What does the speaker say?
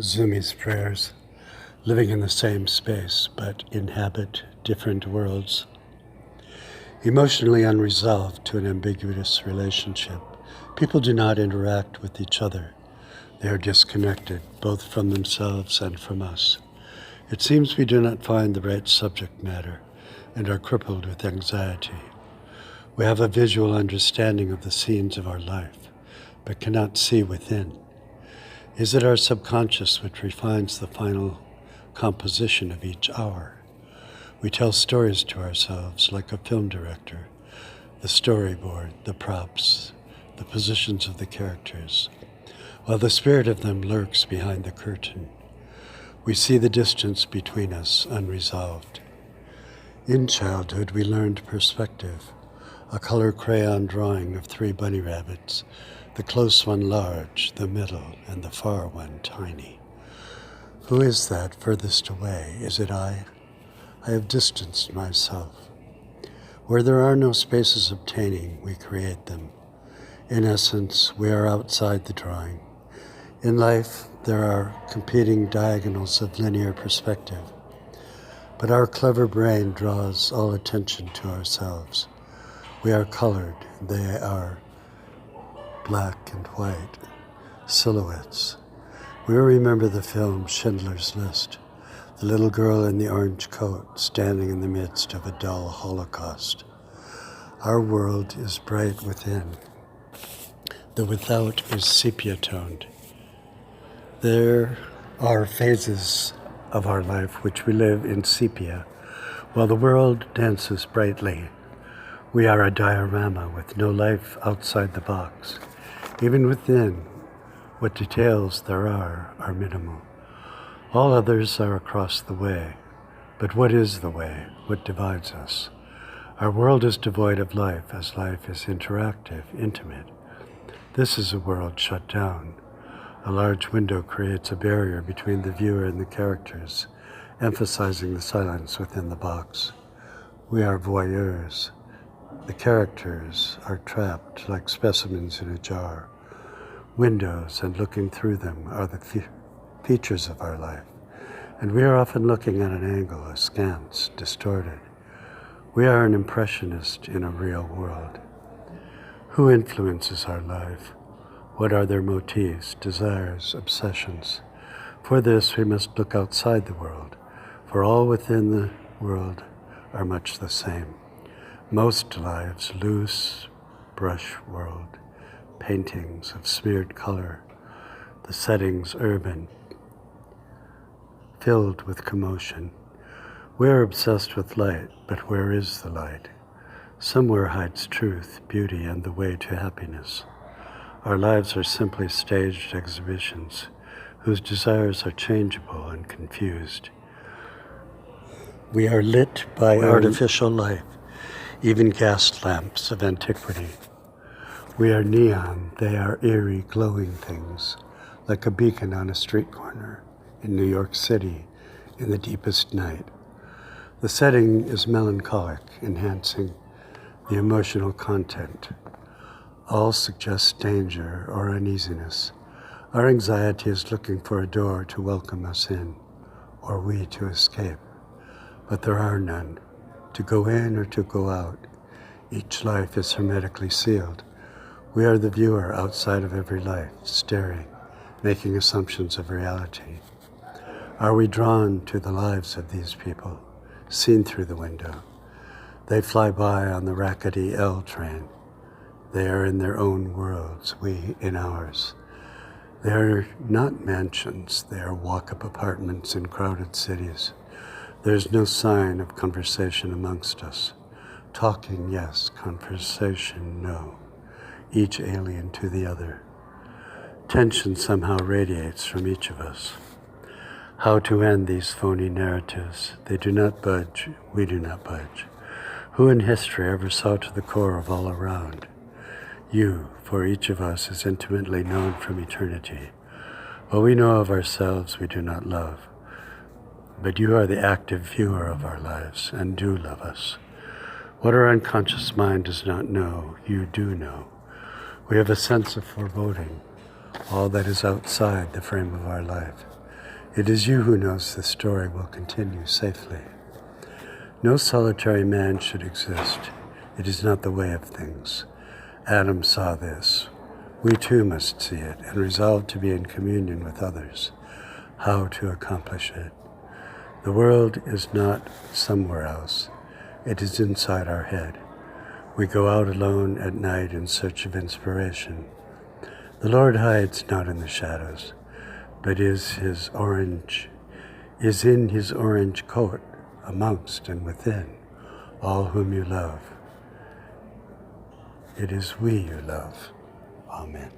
Zoomi's prayers, living in the same space but inhabit different worlds. Emotionally unresolved to an ambiguous relationship, people do not interact with each other. They are disconnected, both from themselves and from us. It seems we do not find the right subject matter and are crippled with anxiety. We have a visual understanding of the scenes of our life, but cannot see within. Is it our subconscious which refines the final composition of each hour? We tell stories to ourselves like a film director, the storyboard, the props, the positions of the characters, while the spirit of them lurks behind the curtain. We see the distance between us unresolved. In childhood, we learned perspective, a color crayon drawing of 3 bunny rabbits, the close one large, the middle, and the far one tiny. Who is that furthest away? Is it I? I have distanced myself. Where there are no spaces obtaining, we create them. In essence, we are outside the drawing. In life, there are competing diagonals of linear perspective, but our clever brain draws all attention to ourselves. We are colored, they are black and white, silhouettes. We remember the film Schindler's List, the little girl in the orange coat standing in the midst of a dull holocaust. Our world is bright within. The without is sepia-toned. There are phases of our life which we live in sepia, while the world dances brightly. We are a diorama with no life outside the box. Even within, what details there are minimal. All others are across the way. But what is the way? What divides us? Our world is devoid of life, as life is interactive, intimate. This is a world shut down. A large window creates a barrier between the viewer and the characters, emphasizing the silence within the box. We are voyeurs. The characters are trapped like specimens in a jar. Windows and looking through them are the features of our life, and we are often looking at an angle, askance, distorted. We are an impressionist in a real world. Who influences our life? What are their motifs, desires, obsessions? For this, we must look outside the world, for all within the world are much the same. Most lives, loose brush world, paintings of smeared color, the settings urban, filled with commotion. We are obsessed with light, but where is the light? Somewhere hides truth, beauty, and the way to happiness. Our lives are simply staged exhibitions whose desires are changeable and confused. We are lit by artificial life, even gas lamps of antiquity. We are neon, they are eerie, glowing things, like a beacon on a street corner in New York City in the deepest night. The setting is melancholic, enhancing the emotional content. All suggest danger or uneasiness. Our anxiety is looking for a door to welcome us in, or we to escape. But there are none, to go in or to go out. Each life is hermetically sealed. We are the viewer outside of every life, staring, making assumptions of reality. Are we drawn to the lives of these people, seen through the window? They fly by on the rackety L train. They are in their own worlds, we in ours. They are not mansions, they are walk-up apartments in crowded cities. There is no sign of conversation amongst us. Talking, yes. Conversation, no. Each alien to the other. Tension somehow radiates from each of us. How to end these phony narratives? They do not budge, we do not budge. Who in history ever saw to the core of all around? You, for each of us, is intimately known from eternity. What we know of ourselves we do not love. But you are the active viewer of our lives and do love us. What our unconscious mind does not know, you do know. We have a sense of foreboding, all that is outside the frame of our life. It is you who knows the story will continue safely. No solitary man should exist. It is not the way of things. Adam saw this. We too must see it and resolve to be in communion with others. How to accomplish it? The world is not somewhere else. It is inside our head. We go out alone at night in search of inspiration. The Lord hides not in the shadows, but is in his orange coat, amongst and within all whom you love. It is we you love. Amen.